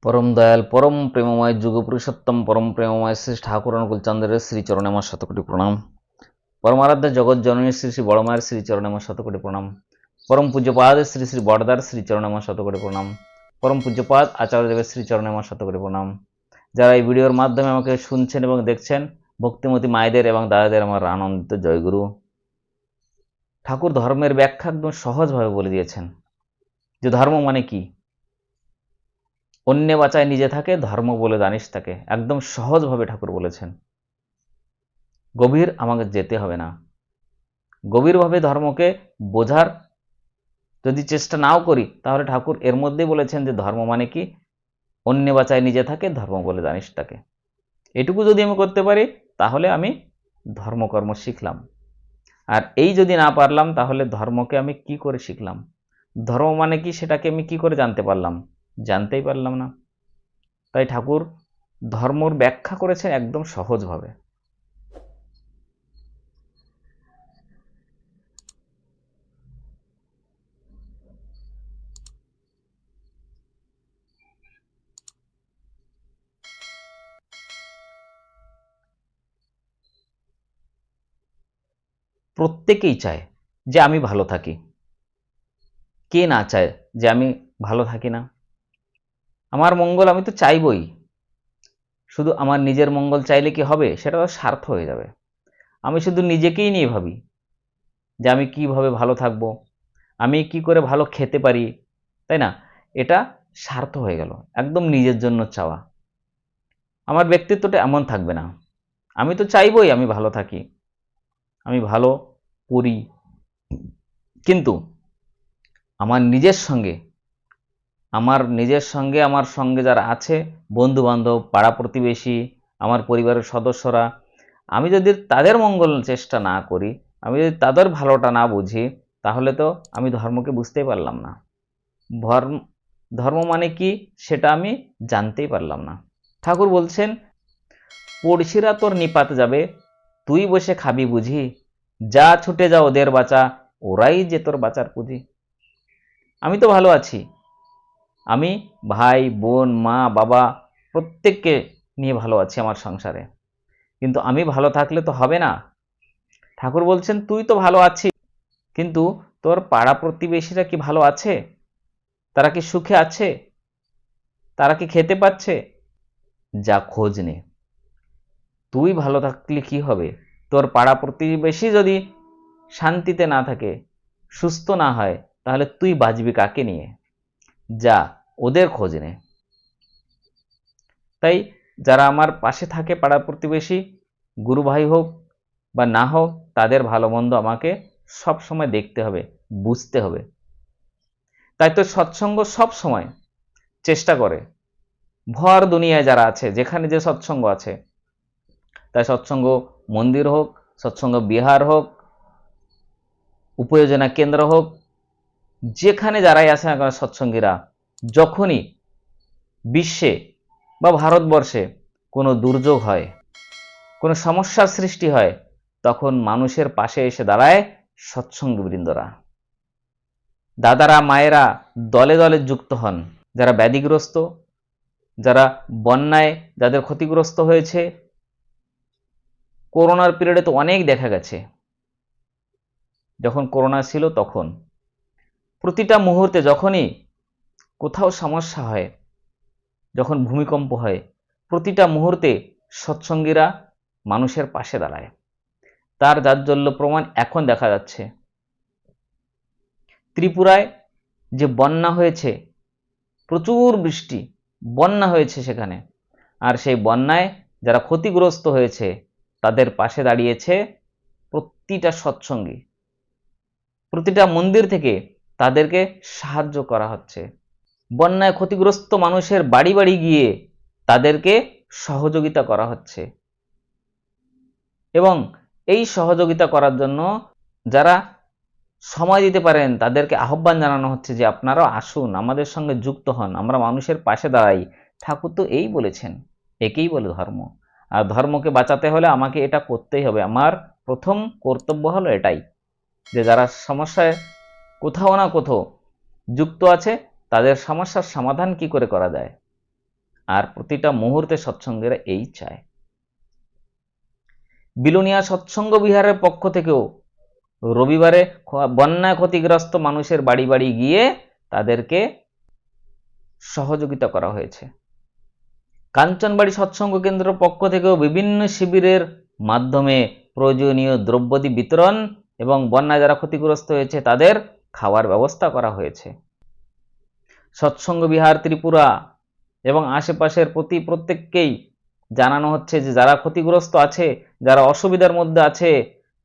পরম দয়াল পরম প্রেমময় যুগ পুরুষোত্তম পরম প্রেমময় শ্রী ঠাকুর অনুকূল চন্দ্রের শ্রীচরণে আমার শতকোটি প্রণাম। পরমারাধ্য জগৎ জননী শ্রী শ্রী বড়মায়ের শ্রীচরণে আমার শতকোটি প্রণাম। পরম পূজ্যপাদ শ্রী শ্রী বড়দার শ্রীচরণে আমার শতকোটি প্রণাম। পরম পূজ্যপাদ আচার্যদেবের শ্রীচরণে আমার শতকোটি প্রণাম। যারা এই ভিডিওর মাধ্যমে আমাকে শুনছেন এবং দেখছেন, ভক্তিমতী মায়েদের এবং দাদাদের আমার আনন্দিত জয়গুরু। ঠাকুর ধর্মের ব্যাখ্যা একদম সহজভাবে বলে দিয়েছেন যে ধর্ম মানে কি। অন্যে বাঁচায় নিজে থাকে, ধর্ম বলে জানিস তাকে। একদম সহজভাবে ঠাকুর বলেছেন। গভীর আমাকে যেতে হবে না। গভীরভাবে ধর্মকে বোঝার যদি চেষ্টা নাও করি, তাহলে ঠাকুর এর মধ্যেই বলেছেন যে ধর্ম মানে কি, অন্যে বাঁচায় নিজে থাকে, ধর্ম বলে জানিস তাকে। এটুকু যদি আমি করতে পারি, তাহলে আমি ধর্মকর্ম শিখলাম। আর এই যদি না পারলাম, তাহলে ধর্মকে আমি কি করে শিখলাম? ধর্ম মানে কি সেটাকে আমি কি করে জানতে পারলাম? জানতেই পারলাম না। তাই ঠাকুর ধর্মর ব্যাখ্যা করেছেন একদম সহজভাবে। প্রত্যেকেই চায় যে আমি ভালো থাকি। কে না চায় যে আমি ভালো থাকি না? আমার মঙ্গল আমি তো চাইবই। শুধু আমার নিজের মঙ্গল চাইলে কি হবে? সেটা তো স্বার্থ হয়ে যাবে। আমি শুধু নিজেকেই নিয়ে ভাবি যে আমি কিভাবে ভালো থাকবো, আমি কি করে ভালো খেতে পারি, তাই না? এটা স্বার্থ হয়ে গেল, একদম নিজের জন্য চাওয়া। আমার ব্যক্তিত্বটা এমন থাকবে না। আমি তো চাইবই আমি ভালো থাকি, আমি ভালো পড়ি, কিন্তু আমার আমার সঙ্গে যারা আছে, বন্ধু বান্ধব, পাড়া প্রতিবেশী, আমার পরিবারের সদস্যরা, আমি যদি তাদের মঙ্গল চেষ্টা না করি, আমি যদি তাদের ভালোটা না বুঝি, তাহলে তো আমি ধর্মকে বুঝতেই পারলাম না। ধর্ম মানে কি সেটা আমি জানতেই পারলাম না। ঠাকুর বলছেন, পড়শিরা তোর নিপাতে যাবে, তুই বসে খাবি বুঝি, যা ছুটে যা ওদের বাঁচা, ওরাই যে তোর বাঁচার পুঁজি। আমি তো ভালো আছি, আমি ভাই বোন মা বাবা প্রত্যেককে নিয়ে ভালো আছি আমার সংসারে, কিন্তু আমি ভালো থাকলে তো হবে না। ঠাকুর বলছেন তুই তো ভালো আছিস, কিন্তু তোর পাড়া প্রতিবেশীরা কি ভালো আছে? তারা কি সুখে আছে? তারা কি খেতে পাচ্ছে? যা খোঁজ নে। তুই ভালো থাকলে কি হবে? তোর পাড়া প্রতিবেশী যদি শান্তিতে না থাকে, সুস্থ না হয়, তাহলে তুই বাঁচবি কাকে নিয়ে? যা ওদের খোঁজ নে। তাই যারা আমার পাশে থাকে, পাড়া প্রতিবেশী, গুরু ভাই হোক বা না হোক, তাদের ভালো মন্দ আমাকে সব সময় দেখতে হবে, বুঝতে হবে। তাই তো সৎসঙ্গ সব সময় চেষ্টা করে, ভর দুনিয়ায় যারা আছে, যেখানে যে সৎসঙ্গ আছে, তাই সৎসঙ্গ মন্দির হোক, সৎসঙ্গ বিহার হোক, উপযোজনা কেন্দ্র হোক, যেখানে যারাই আছে না কেন সৎসঙ্গীরা, যখনই বিশ্বে বা ভারতবর্ষে কোনো দুর্যোগ হয়, কোনো সমস্যার সৃষ্টি হয়, তখন মানুষের পাশে এসে দাঁড়ায় সৎসঙ্গবৃন্দরা। দাদারা মায়েরা দলে দলে যুক্ত হন। যারা ব্যাধিগ্রস্ত, যারা বন্যায় যাদের ক্ষতিগ্রস্ত হয়েছে, করোনার পিরিয়ডে তো অনেক দেখা গেছে। যখন করোনা ছিল তখন প্রতিটা মুহূর্তে, যখনই কোথাও সমস্যা হয়, যখন ভূমিকম্প হয়, প্রতিটা মুহূর্তে সৎসঙ্গীরা মানুষের পাশে দাঁড়ায়। তার জাজ্জল্য প্রমাণ এখন দেখা যাচ্ছে। ত্রিপুরায় যে বন্যা হয়েছে, প্রচুর বৃষ্টি, বন্যা হয়েছে সেখানে, আর সেই বন্যায় যারা ক্ষতিগ্রস্ত হয়েছে, তাদের পাশে দাঁড়িয়েছে প্রতিটা সৎসঙ্গী। প্রতিটা মন্দির থেকে তাদেরকে সাহায্য করা হচ্ছে। বন্যায় ক্ষতিগ্রস্ত মানুষের বাড়ি বাড়ি গিয়ে তাদেরকে সহযোগিতা করা হচ্ছে। এবং এই সহযোগিতা করার জন্য যারা সময় দিতে পারেন, তাদেরকে আহ্বান জানানো হচ্ছে যে আপনারাও আসুন, আমাদের সঙ্গে যুক্ত হন, আমরা মানুষের পাশে দাঁড়াই। ঠাকুর তো এই বলেছেন, একেই বলে ধর্ম। আর ধর্মকে বাঁচাতে হলে আমাকে এটা করতেই হবে। আমার প্রথম কর্তব্য হলো এটাই, যে যারা সমস্যায় কোথাও না কোথাও যুক্ত আছে, তাদের সমস্যার সমাধান কি করে করা যায়, আর প্রতিটা মুহূর্তে সৎসঙ্গীরা এই চায়। বিলোনিয়া সৎসঙ্গ বিহারের পক্ষ থেকেও রবিবারে বন্যায় ক্ষতিগ্রস্ত মানুষের বাড়ি বাড়ি গিয়ে তাদেরকে সহযোগিতা করা হয়েছে। কাঞ্চনবাড়ি সৎসঙ্গ কেন্দ্রের পক্ষ থেকেও বিভিন্ন শিবিরের মাধ্যমে প্রয়োজনীয় দ্রব্যাদি বিতরণ এবং বন্যায় যারা ক্ষতিগ্রস্ত হয়েছে তাদের খাওয়ার ব্যবস্থা করা হয়েছে। সৎসঙ্গ বিহার ত্রিপুরা এবং আশেপাশের প্রত্যেককেই জানানো হচ্ছে যে যারা ক্ষতিগ্রস্ত আছে, যারা অসুবিধার মধ্যে আছে,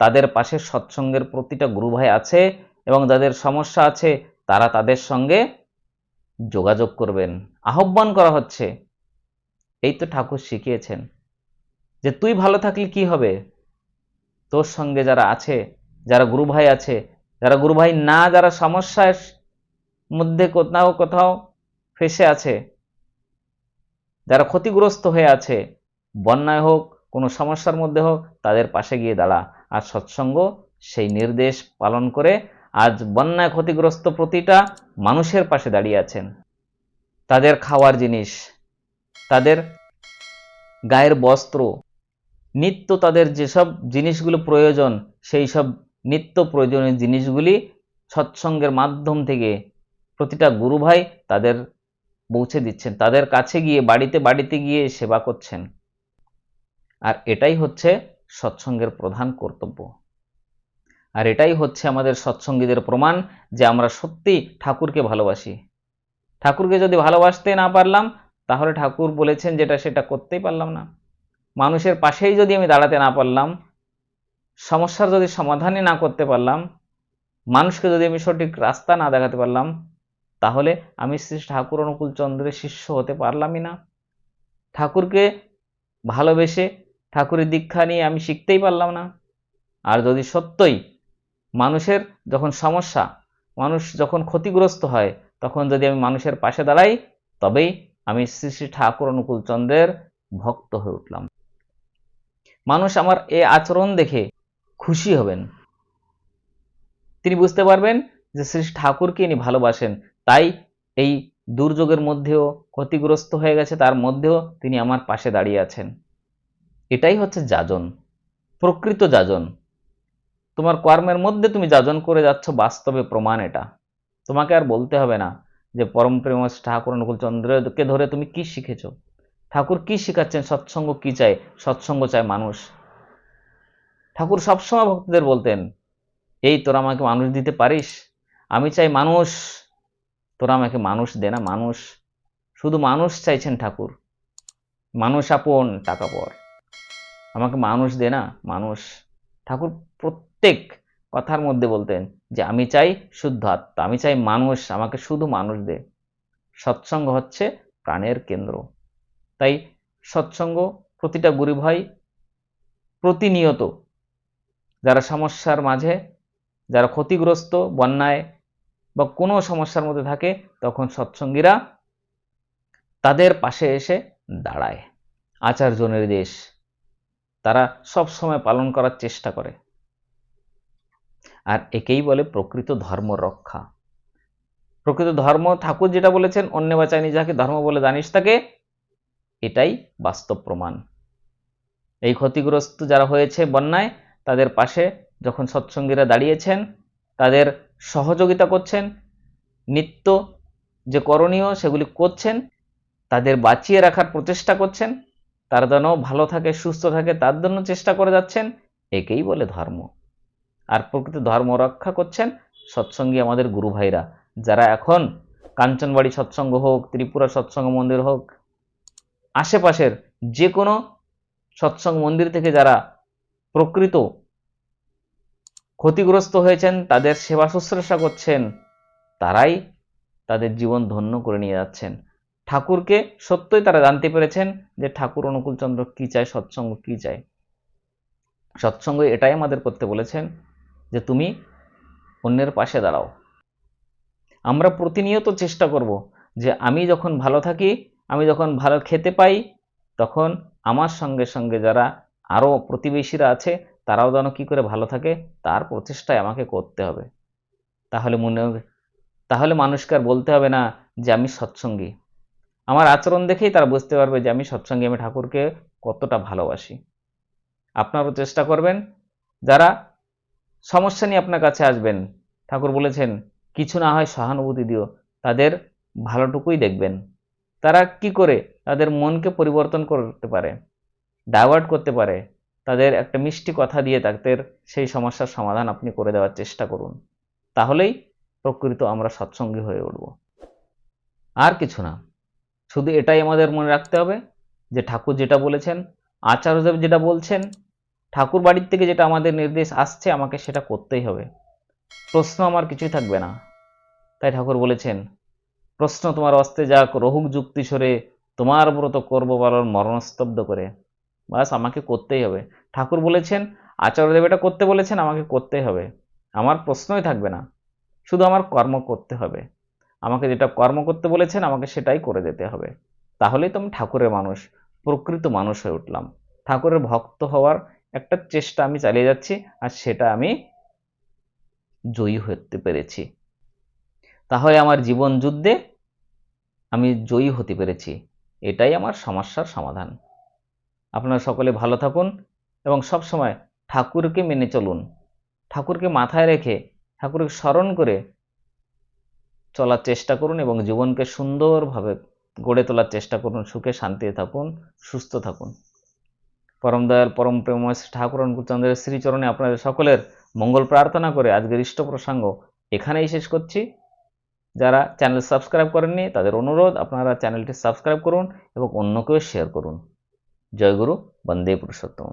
তাদের পাশে সৎসঙ্গের প্রতিটা গুরু ভাই আছে এবং যাদের সমস্যা আছে তারা তাদের সঙ্গে যোগাযোগ করবেন। আহ্বান করা হচ্ছে। এই তো ঠাকুর শিখিয়েছেন যে তুই ভালো থাকলে কি হবে, তোর সঙ্গে যারা আছে, যারা গুরু ভাই আছে, যারা গুরু ভাই না, যারা সমস্যার মধ্যে কোথাও কোথাও ফেসে আছে, যারা ক্ষতিগ্রস্ত হয়ে আছে, বন্যায় হোক কোনো সমস্যার মধ্যে হোক, তাদের পাশে গিয়ে দাঁড়া। আর সৎসঙ্গ সেই নির্দেশ পালন করে আজ বন্যায় ক্ষতিগ্রস্ত প্রতিটা মানুষের পাশে দাঁড়িয়ে আছেন। তাদের খাওয়ার জিনিস, তাদের গায়ের বস্ত্র, নিত্য তাদের যেসব জিনিসগুলো প্রয়োজন, সেই সব নিত্য প্রয়োজনীয় জিনিসগুলি সৎসঙ্গের মাধ্যম থেকে প্রতিটা গুরু ভাই তাদের পৌঁছে দিচ্ছেন, তাদের কাছে গিয়ে বাড়িতে বাড়িতে গিয়ে সেবা করছেন। আর এটাই হচ্ছে সৎসঙ্গের প্রধান কর্তব্য। আর এটাই হচ্ছে আমাদের সৎসঙ্গীদের প্রমাণ যে আমরা সত্যি ঠাকুরকে ভালোবাসি। ঠাকুরকে যদি ভালোবাসতে না পারলাম তাহলে ঠাকুর বলেছেন যেটা সেটা করতেই পারলাম না। মানুষের পাশেই যদি আমি দাঁড়াতে না পারলাম, সমস্যার যদি সমাধানই না করতে পারলাম, মানুষকে যদি আমি সঠিক রাস্তা না দেখাতে পারলাম, তাহলে আমি শ্রী ঠাকুর অনুকূল চন্দ্রের শিষ্য হতে পারলামই না। ঠাকুরকে ভালোবেসে ঠাকুরের দীক্ষা নিয়ে আমি শিখতেই পারলাম না। আর যদি সত্যই মানুষের যখন সমস্যা, মানুষ যখন ক্ষতিগ্রস্ত হয়, তখন যদি আমি মানুষের পাশে দাঁড়াই, তবেই আমি শ্রী শ্রী ঠাকুর অনুকূল চন্দ্রের ভক্ত হয়ে উঠলাম। মানুষ আমার এই আচরণ দেখে খুশি হবেন, তিনি বুঝতে পারবেন যে শ্রী ঠাকুরকে ইনি ভালোবাসেন, তাই এই দুর্যোগের মধ্যেও, ক্ষতিগ্রস্ত হয়ে গেছে তার মধ্যেও তিনি আমার পাশে দাঁড়িয়ে আছেন। এটাই হচ্ছে যাজন, প্রকৃত যাজন। তোমার কর্মের মধ্যে তুমি যাজন করে যাচ্ছ, বাস্তবে প্রমাণ এটা। তোমাকে আর বলতে হবে না যে পরম প্রেম ঠাকুর অনুকূল চন্দ্রকে ধরে তুমি কি শিখেছো। ঠাকুর কি শিখাচ্ছেন, সৎসঙ্গ কি চাই? সৎসঙ্গ চায় মানুষ। ঠাকুর সবসময় ভক্তদের বলতেন, এই তোরা আমাকে মানুষ দিতে পারিস? আমি চাই মানুষ, তোরা আমাকে মানুষ দে না। মানুষ, শুধু মানুষ চাইছেন ঠাকুর। মানুষ আপন টাকা পর, আমাকে মানুষ দে না, মানুষ। ঠাকুর প্রত্যেক কথার মধ্যে বলতেন যে আমি চাই শুদ্ধ আত্মা, আমি চাই মানুষ, আমাকে শুধু মানুষ দে। সৎসঙ্গ হচ্ছে প্রাণের কেন্দ্র। তাই সৎসঙ্গ প্রতিটা গুরু ভাই প্রতিনিয়ত যারা সমস্যার মাঝে, যারা ক্ষতিগ্রস্ত বন্যায় বা কোনো সমস্যার মধ্যে থাকে, তখন সৎসঙ্গীরা তাদের পাশে এসে দাঁড়ায়। আচার্য নির্দেশ তারা সব সময় পালন করার চেষ্টা করে। আর একেই বলে প্রকৃত ধর্ম রক্ষা। প্রকৃত ধর্ম, ঠাকুর যেটা বলেছেন, অন্য বাঁচায়নি যাকে ধর্ম বলে জানিস তাকে, এটাই বাস্তব প্রমাণ। এই ক্ষতিগ্রস্ত যারা হয়েছে বন্যায়, তাদের পাশে যখন সৎসঙ্গীরা দাঁড়িয়েছেন, তাদের সহযোগিতা করছেন, নিত্য যে করণীয় সেগুলি করছেন, তাদের বাঁচিয়ে রাখার প্রচেষ্টা করছেন, তারা যেন ভালো থাকে, সুস্থ থাকে, তার জন্য চেষ্টা করে যাচ্ছেন, একেই বলে ধর্ম। আর প্রকৃত ধর্ম রক্ষা করছেন সৎসঙ্গী আমাদের গুরু ভাইরা, যারা এখন কাঞ্চনবাড়ি সৎসঙ্গ হোক, ত্রিপুরা সৎসঙ্গ মন্দির হোক, আশেপাশের যে কোনো সৎসঙ্গ মন্দির থেকে যারা প্রকৃত ক্ষতিগ্রস্ত হয়েছেন, তাদের সেবা শুশ্রূষা করছেন, তারাই তাদের জীবন ধন্য করে নিয়ে যাচ্ছেন। ঠাকুরকে সত্যই তারা জানতে পেরেছেন যে ঠাকুর অনুকূল চন্দ্র কি চায়, সৎসঙ্গ কি চায়। সৎসঙ্গ এটাই আমাদের করতে বলেছেন যে তুমি অন্যের পাশে দাঁড়াও। আমরা প্রতিনিয়ত চেষ্টা করব যে আমি যখন ভালো থাকি, আমি যখন ভালো খেতে পাই, তখন আমার সঙ্গে সঙ্গে যারা আরও প্রতিবেশীরা আছে তারাও যেন কী করে ভালো থাকে, তার প্রচেষ্টায় আমাকে করতে হবে। তাহলে মানুষকে আর বলতে হবে না যে আমি সৎসঙ্গী, আমার আচরণ দেখেই তারা বুঝতে পারবে যে আমি সৎসঙ্গে আমি ঠাকুরকে কতটা ভালোবাসি। আপনারাও চেষ্টা করবেন, যারা সমস্যা নিয়ে আপনার কাছে আসবেন, ঠাকুর বলেছেন কিছু না হয় সহানুভূতি দিও, তাদের ভালোটুকুই দেখবেন। তারা কি করে তাদের মনকে পরিবর্তন করতে পারে, ডাইভার্ট করতে পারে, তাদের একটা মিষ্টি কথা দিয়ে তাদের সেই সমস্যার সমাধান আপনি করে দেওয়ার চেষ্টা করুন। তাহলেই প্রকৃত আমরা সৎসঙ্গী হয়ে উঠব। আর কিছু না, শুধু এটাই আমাদের মনে রাখতে হবে যে ঠাকুর যেটা বলেছেন, আচার্যদেব যেটা বলছেন, ঠাকুর বাড়ির থেকে যেটা আমাদের নির্দেশ আসছে, আমাকে সেটা করতেই হবে। প্রশ্ন আমার কিছুই থাকবে না। তাই ঠাকুর বলেছেন, প্রশ্ন তোমার অস্তে যাক, রহুক যুক্তি সরে, তোমার ব্রত করব পালন মরণস্তব্ধ করে। বাস আমাকে করতেই হবে। ঠাকুর বলেছেন, আচার্যদেব এটা করতে বলেছেন, আমাকে করতেই হবে। আমার প্রশ্নই থাকবে না, শুধু আমার কর্ম করতে হবে। আমাকে যেটা কর্ম করতে বলেছেন আমাকে সেটাই করে যেতে হবে। তাহলেই তো আমি ঠাকুরের মানুষ, প্রকৃত মানুষ হয়ে উঠলাম। ঠাকুরের ভক্ত হওয়ার একটা চেষ্টা আমি চালিয়ে যাচ্ছি, আর সেটা আমি জয়ী হতে পেরেছি। তাহলে আমার জীবন যুদ্ধে আমি জয়ী হতে পেরেছি, এটাই আমার সমস্যার সমাধান। আপনারা সকলে ভালো থাকুন এবং সব সময় ঠাকুরকে মেনে চলুন। ঠাকুরকে মাথায় রেখে, ঠাকুরকে স্মরণ করে চলার চেষ্টা করুন এবং জীবনকে সুন্দরভাবে গড়ে তোলার চেষ্টা করুন। সুখে শান্তিতে থাকুন, সুস্থ থাকুন। পরম দয়াল পরম প্রেমময় শ্রী ঠাকুর অনুকূলচন্দ্রের শ্রীচরণে আপনাদের সকলের মঙ্গল প্রার্থনা করে আজকের ইষ্ট প্রসঙ্গ এখানেই শেষ করছি। যারা চ্যানেল সাবস্ক্রাইব করেননি তাদের অনুরোধ, আপনারা চ্যানেলটি সাবস্ক্রাইব করুন এবং অন্যকেও শেয়ার করুন। জয় গুরু, বন্দে পুরুষোত্তম।